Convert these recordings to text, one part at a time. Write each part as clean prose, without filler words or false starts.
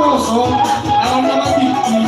poso, alam naman tiki.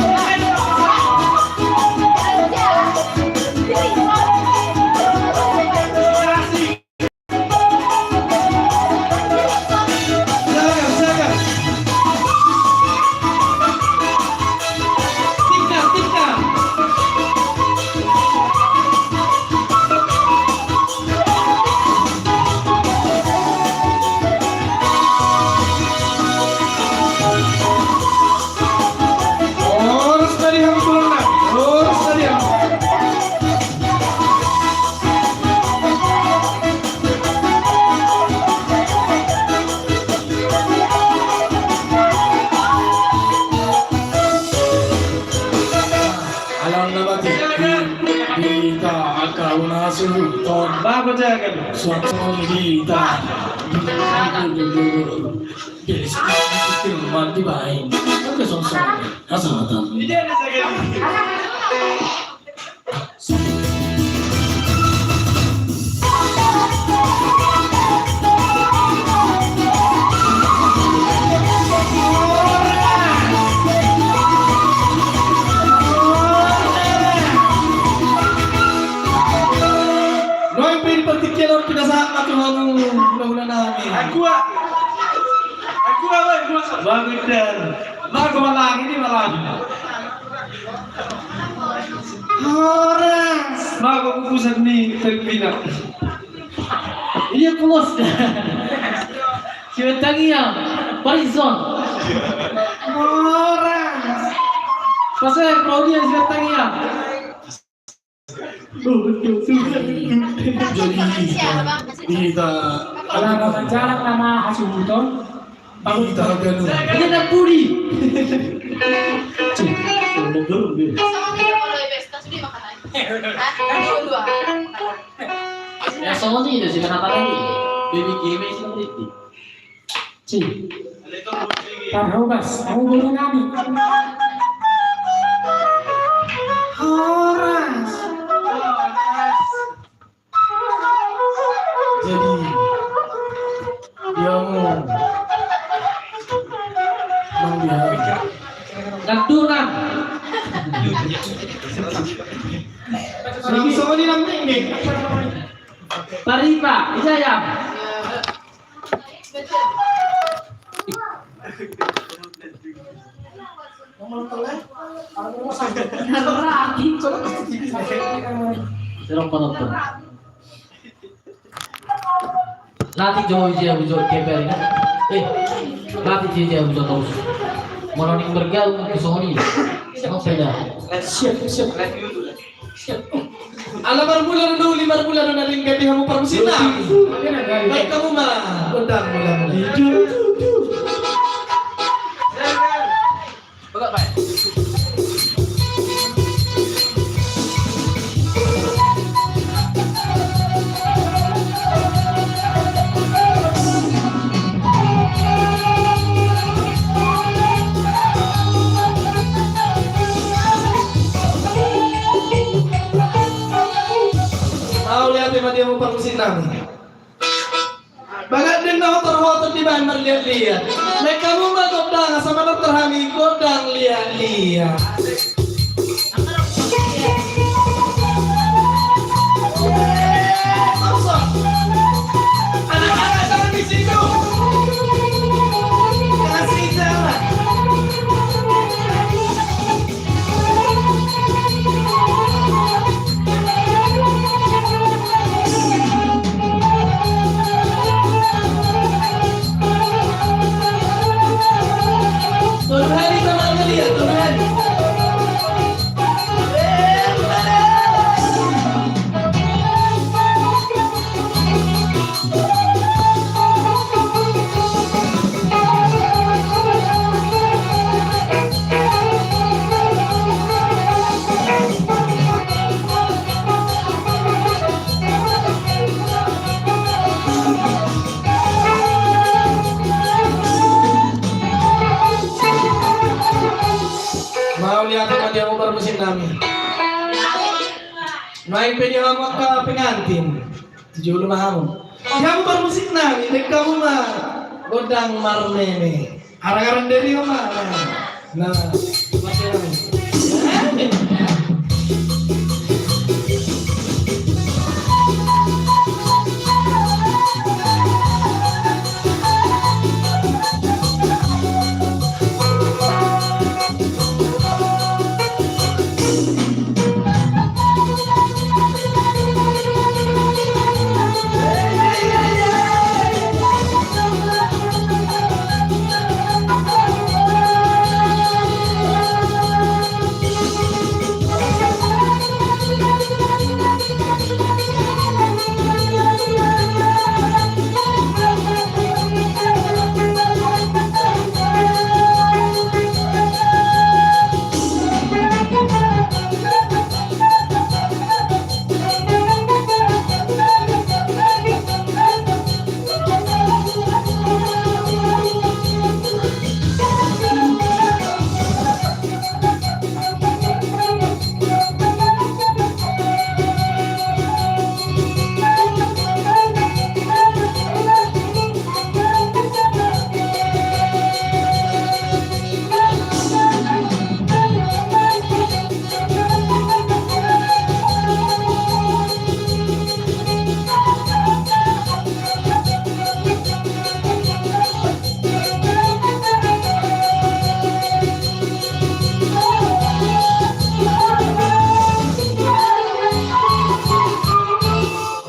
Bago jaga suatu kita mati baik oke sosok asal bangun dan bago malang ini malang orang bago kukusan nih terpinang Iya pulos. Siapa yang Parison. orang Pasal Claudia siapa yang jadi kita Kalau bicara nama Hasubuton, kita ganu Ini nak puri. Ya semua ni dah sih kenapa lagi? Baby game sih nanti. Cik, Tarhobas, aku boleh nani. Horas jadi dia mau melihat Gantungan. lagi sama di dalam ini Paripa, Ijaya. Serong penonton. Nanti jauh dia bujuk keper kan? Nanti dia bujuk terus. Mau nih bergaul ke Sony. Sama saya. Siap. alam bulan dulu 5 bulan na rin gabi mo parmusina baik kamu mah undang bulan Bapak baik. dia mau parmusin namin bagat din na hotor-hotor di ba marlihat-lihat may kamu mah godang sama dokter Hami godang lihat-lihat anak-anak jangan di situ kasih jalan dia mau bermusim namin. Main penyawa ka pengantin. Tujuh rumah kamu. Dia mau bermusik namin. Kamu mah godang marmene. Arang-arang dari mah. Nah, masih rame.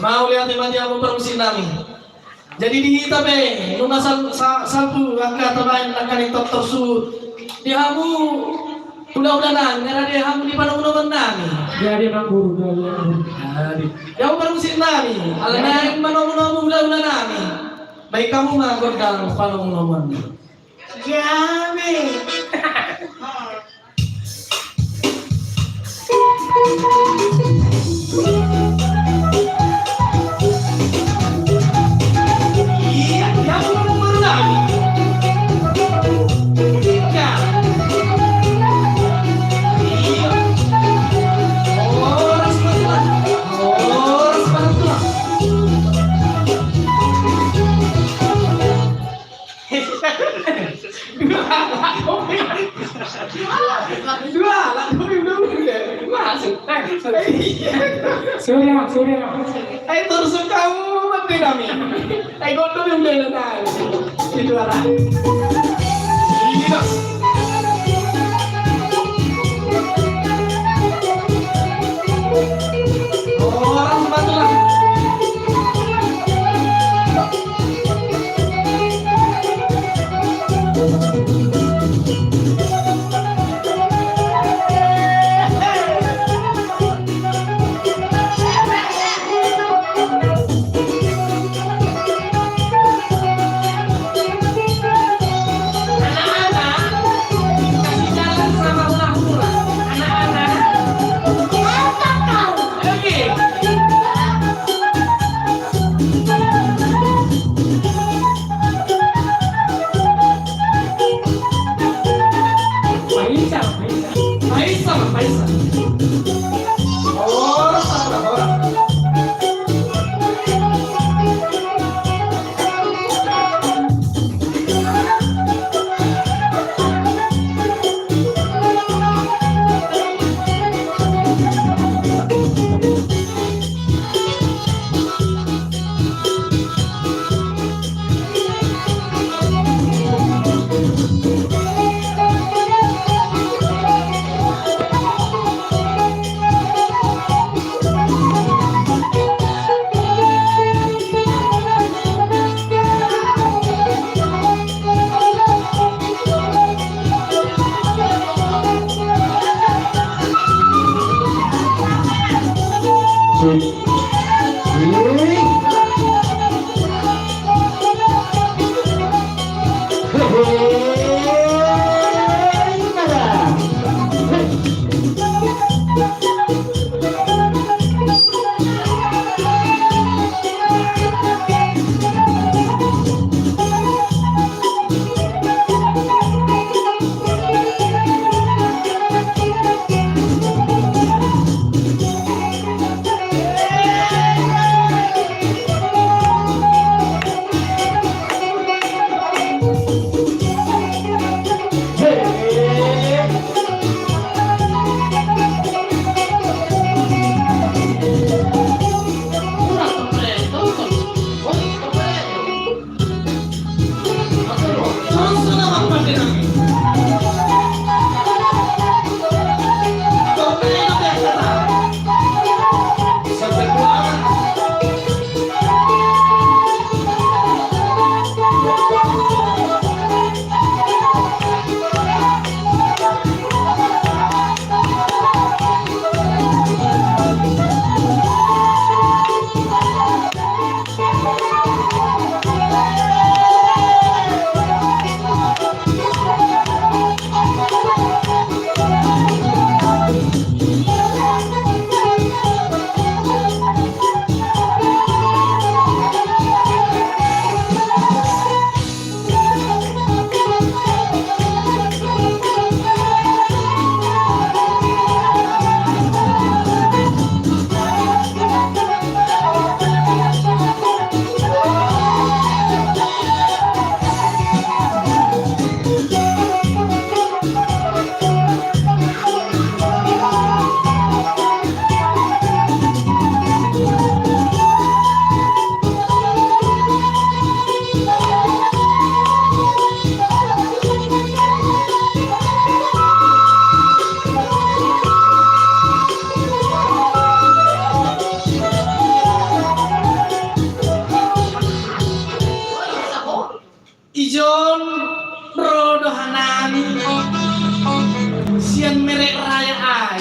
Mau lihat dia mau permusin nami. Jadi di kita be, nung salpu angka tabayan angka ni dokter su. Dia hamu udah nang, karena dia hamu di panung nami. Dia bang guru, dia guru. Dia mau permusin nami. Alana yang panung udah nami. Baik kamu mah godang panung nami. Jami. Iya, dia mau nami. Iya. Iya. Oh, rasanya. Oh, rasanya. Dua, masuk. Surya. Ay, terus kamu mati kami. Ay, gondol yung lela na. Itu arah. Iya. Oh, orang sepatu lah.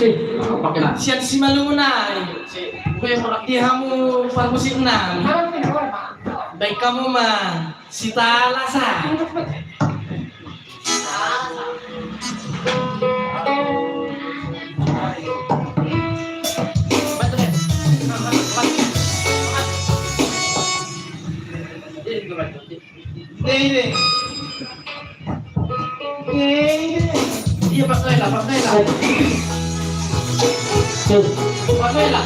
Si. Pakai lah. Sian si malungunay. Gue mau Di hamu parmusik na. Baik kamu mah si talasa. Deh. Iya pakai lah. Si. Pakai lah.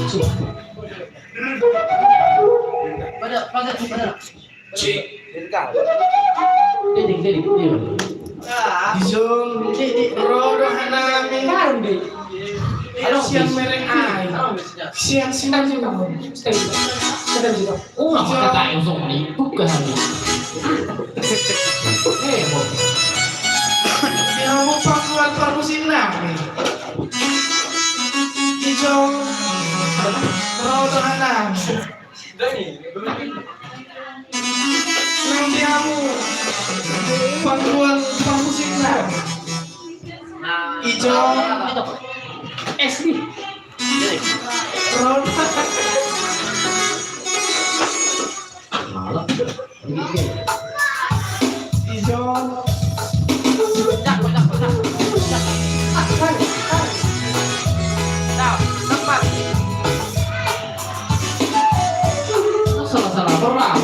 Si. Pada. Cik. Dedik. Dijong. Rodo hanami. Karon deh. Sian mereng ay. Sian si malungunay. Stay. Sedang juga. Oh, nggak pakai kain usung nih. Bukan. Di hamu pangkuan parmusik nami. Dijong. Rodo hanami. Nang di hamu pangkuan parmusik nami. Ijo. Es nih. Rodo. Malah. Ijo. Salah perang.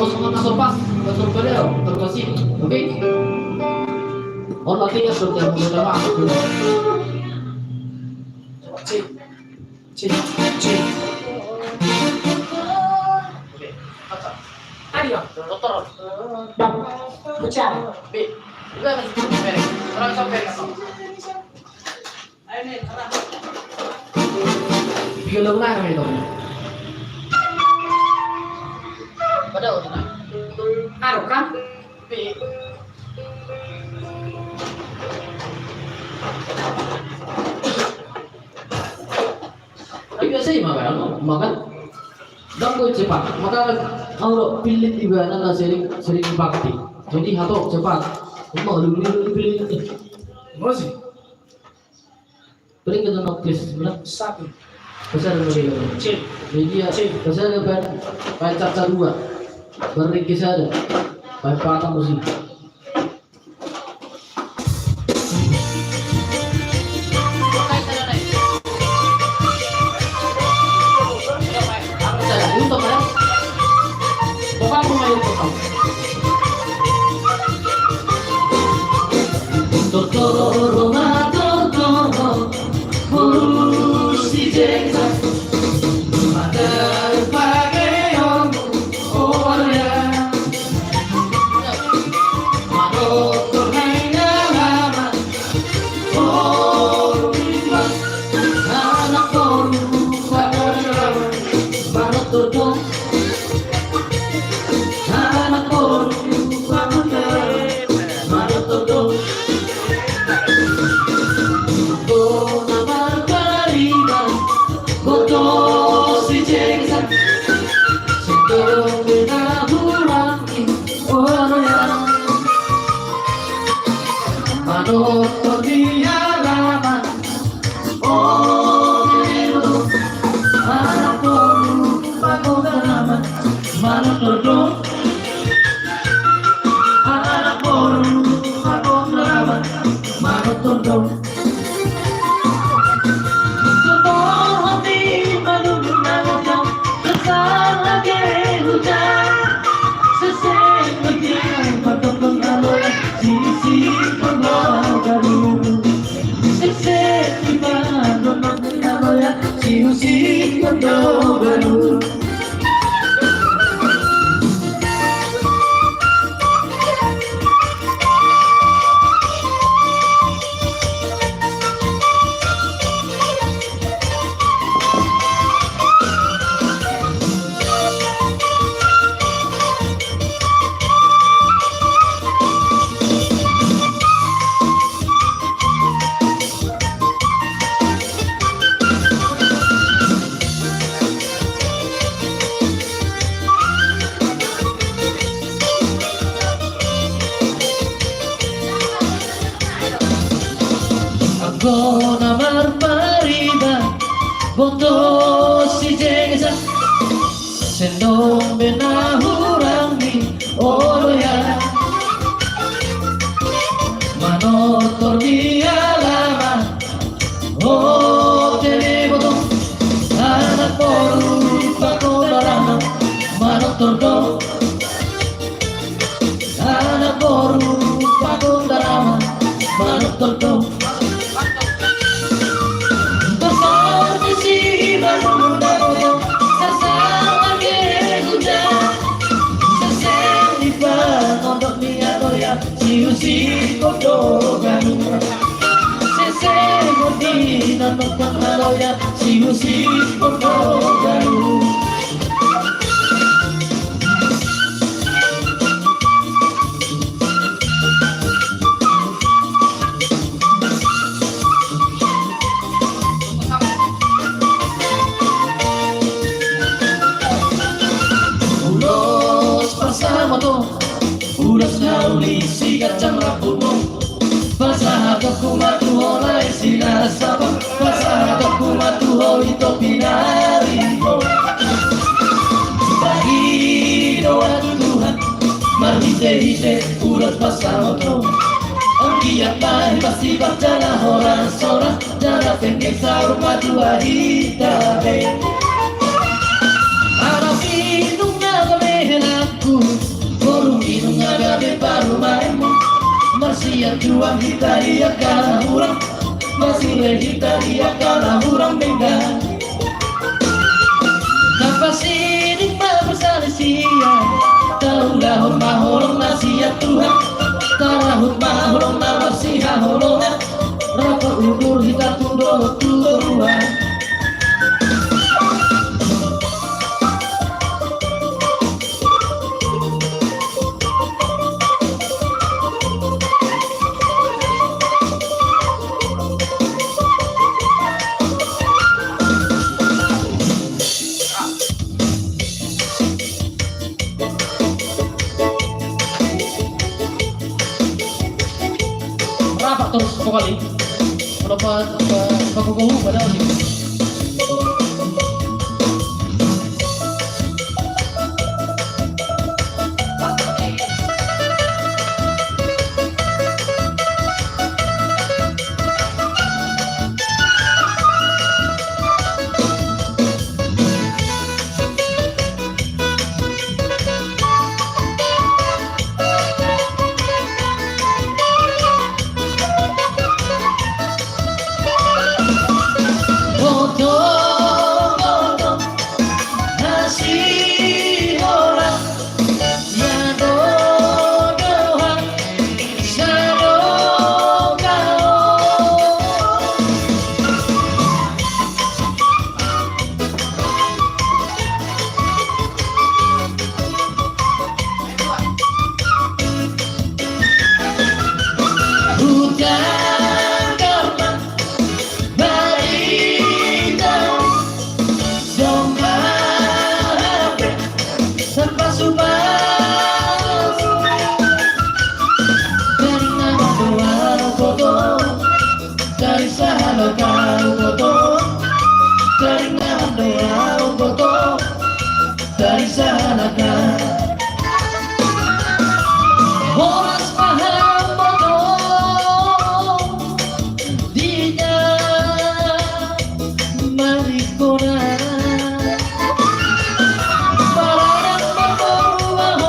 Kalau semua tak sopas, tak sopas terkasih, oke? Orang tinggal sudah mulai masuk. C. C. C. Oke. Ayo. Dokter, Bang. Bucan. B, juga kan sampai, orang sampai kan? Ayo nih, sana. Bigyan lang na kami dong. Pada udah na. Aro kan? B. Tapi biasa ya makan danggo cepat. Maka kalau pilih juga nana sering bakti. Jadi atau cepat. Mau pilih ini. Mozi. Beri kita noktis, benar? 1. Besar lebih. C. Jadi ya, besar kan caca 2. Beri kisah ada. Baik patang musik. Gona marmarida, boto si jengesa, sendong benahurangi oloya, manotor di alaman, oh tene boto, anak poru pakodarana, manotor do, anak poru pakodarana, manotor do. Si kodo ganu, se godi na nokon maloya, si kodo ganu. Ulos bersama tuh. Udah nauli si kacang rambutmu, basah aku matu oleh si nasabah, basah aku matu oleh topi nari. Bagi doa Tuhan, mari hite udah basah motor. Angki apa pasti baca orang seorang, jangan pengen sahur matu ahita. Araf hidungnya kemehelaku. tuang kita dia karena hurang masih kita dia karena hurang beda nafas ini bersama sia taulah hormat horong nasihat Tuhan karena hormat horong nasihat horong rapa ukur kita tunduk Tuhan. Rapat terus pokoknya kalau baku-baku pada orang dari sana kan Horas paham bodoh dinya marikona barang berubah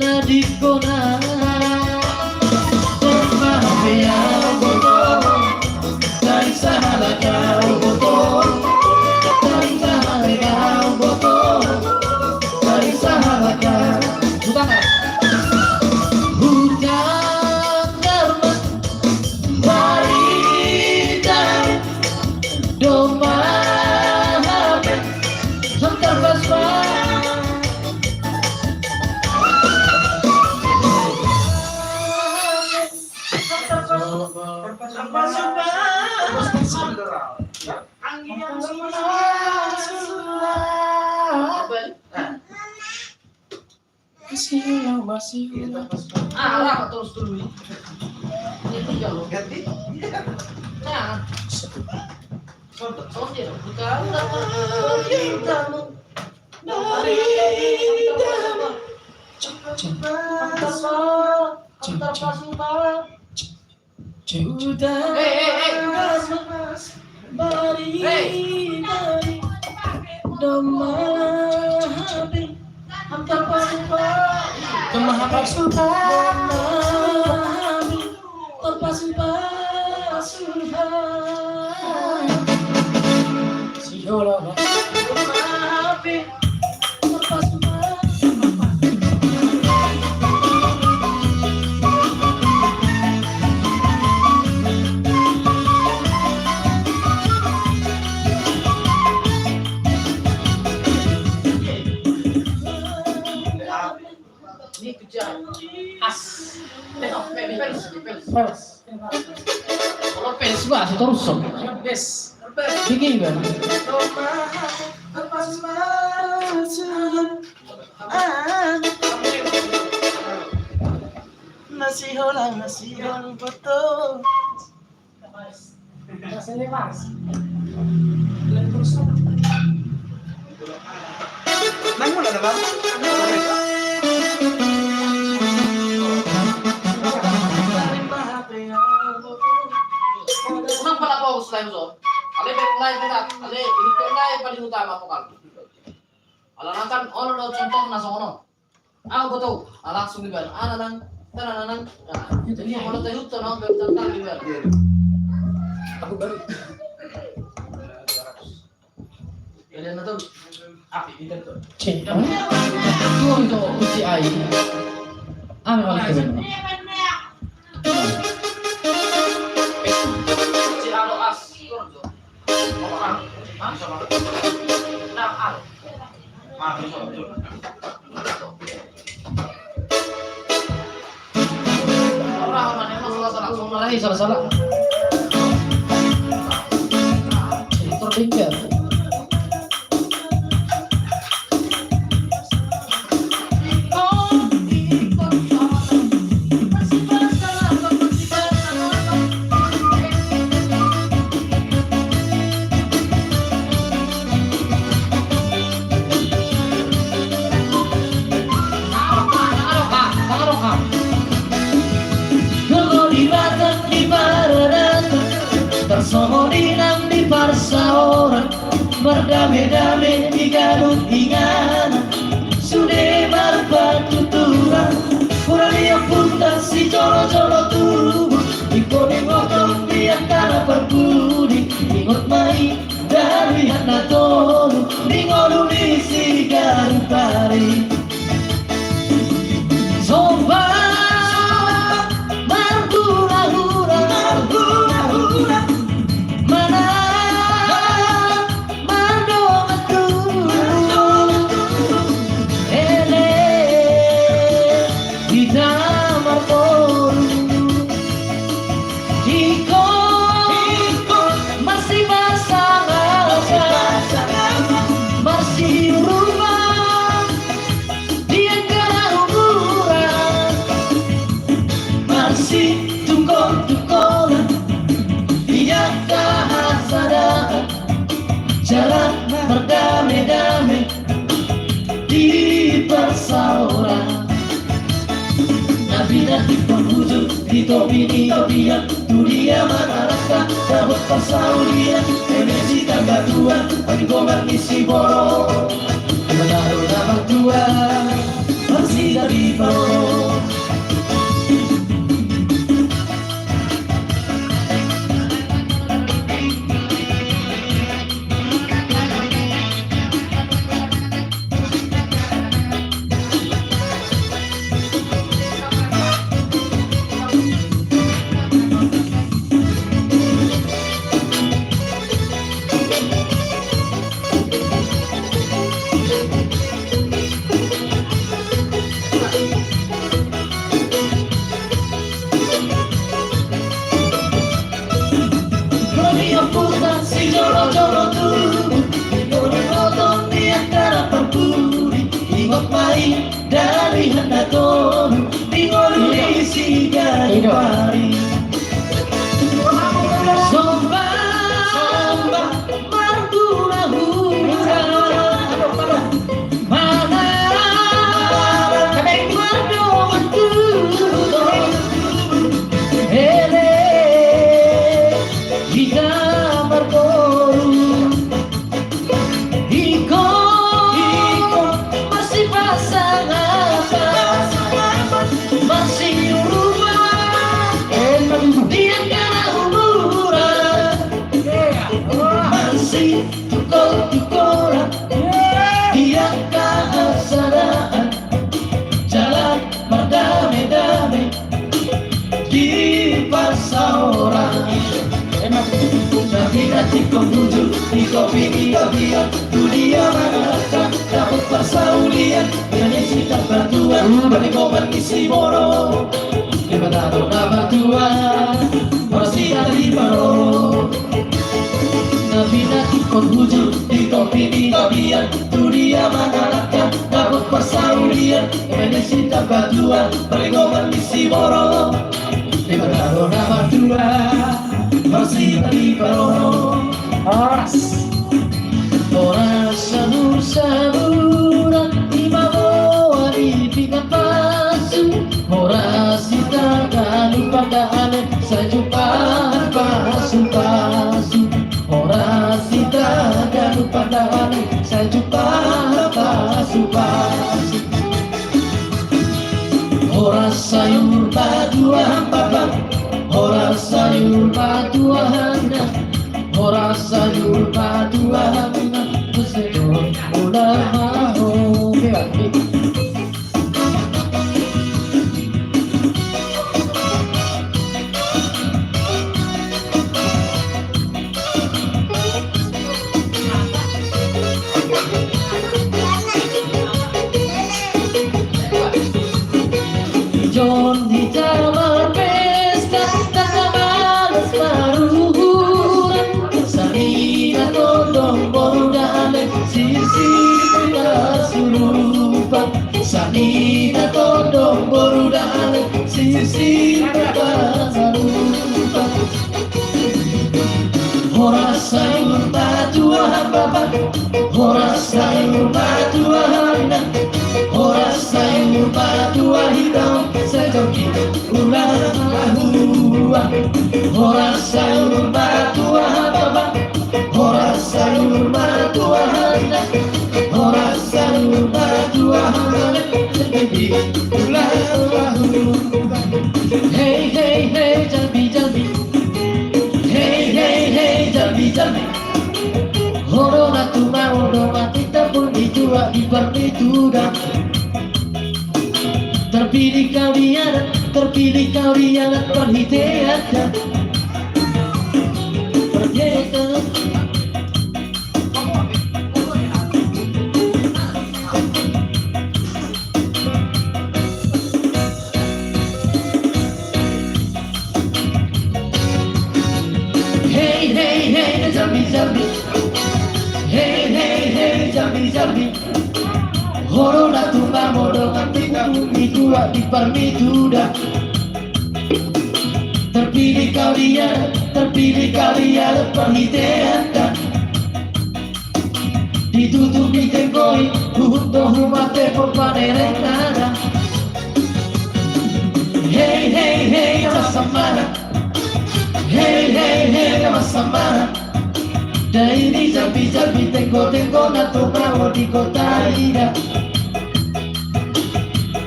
nadikona dan paham bodoh dari sana kau bodoh dari sana kau bodoh dari sana kau bukan karma baridan domba hantar basma masih rapat terus dulu ini jauh ganti nah oh dia bukan cintamu dari dalam ini kerja as pels kalau pels bah terus yes begini kan masih orang foto Masih lepas. nang mula na ba? Unang pala po ako sa live zone. Ale backlight kita. Ale ini paling utama po kan. Alam natin all contoh nasa ono. Ako ba to? Langsung diba? Ananang, tananang. Jadi kalau tayo ito, no? Tentang diba? Aku baru. Kalian na to. Api kita tuh. Cek. Ito ito uci ai. Ano wala ka ba? Si Alo As. Apa? Hah? Sama. Nah, Al. Bisa betul. Orang mana emang salah-salah, marahi salah-salah. Terpinggir. Tersomorinang di parsaoran berdame-dame di gadut ingana sudah berpatuturan kurangnya punta si jolo-jolo tubuh ikoni ngotong di antara berbudi ingot mai dari hana tolu ingonu di si garupari sobat jalan berdame-dame di persauran Nabi nanti penghujung di topi dia dunia manakah dapat persaulian emisi tangga dua bagi gombang isi borong menaruh nama tua masih dari bawah si jolo-jolo tubuh ikoni ngotong di antara berbudi ingot mai dari hendak tolu ingonu isi garipari sombak marguna-guna mana mardoman tubuh hele jika masih pasangan masih rumah dia kena umuran masih tukul-tukulan dia kehasadaan jalan berdame-dame di persauran Nabi nanti penghujung di kopi dia dunia manakah dapat persaulian Indonesia tak bantuan bagi gombang isi borong di menaruh nama tua masih dari bawah Nabi nanti penghujung di kopi dia dunia manakah dapat persaulian Indonesia tak bantuan bagi gombang isi borong di menaruh nama tua masih dari bawah Oras sabur-saburan di bawah di pikat pasu Oras kita tak lupa daan sejumpa pasu-pasu Oras kita tak lupa daan sejumpa pasu-pasu Ora sayur paduahan babak, ora sayur paduahan na, ora sayur paduahan na, kesedot ulah mau beati. John di taman pesta, tak balas baruran. Salina todong bodane, sisi tidak surupa. Salina todong bodane, sisi tidak surupa. Ora sayur paduahan babak, ora sayur paduahan na, ora sayur paduahan hitam sejoki ulah hua. Ora sayur paduahan babak, ora sayur paduahan na, ora sayur paduahan sejoki ulah hua. Hey hey hey jambi jambi, hey hey hey jambi jambi. Horo na tuma horo mati tapul dijual di partituda. Terpilih kalian perhidayatan. Perhidayatan. Hey hey hey jambi jambi, hey hey hey jambi jambi. Horo na tumba modo kantiku dua di permituda. Terpilih kalian perhidayatan. Ditutupi tengkoi untuk humate perpaneren nada. Hey hey hey kawasamana, hey hey hey kawasamana. Dari jambi-jambi tengko na tumba di kota ida.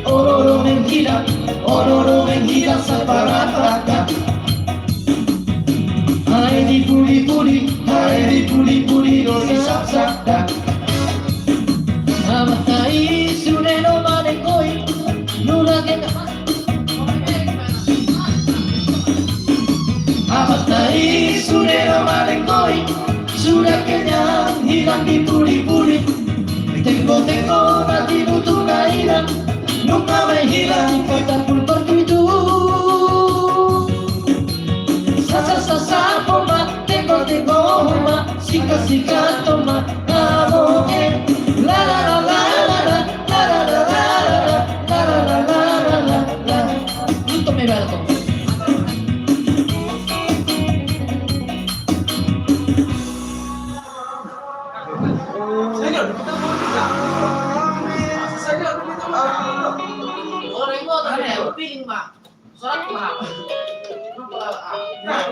Ororo menghidang saparapata. Hai di puli doli sabda. Amatai suneno manekoi nula kena. Amatai suneno manekoi sudah kenyang hilang di puli-puli. Tengko nanti butuh hilang. Nunca me hilang kata pun begitu. Sasa poma, tengo homa, sika toma, amo la la la la la la la la la la la la la la. Punto me va a Nah,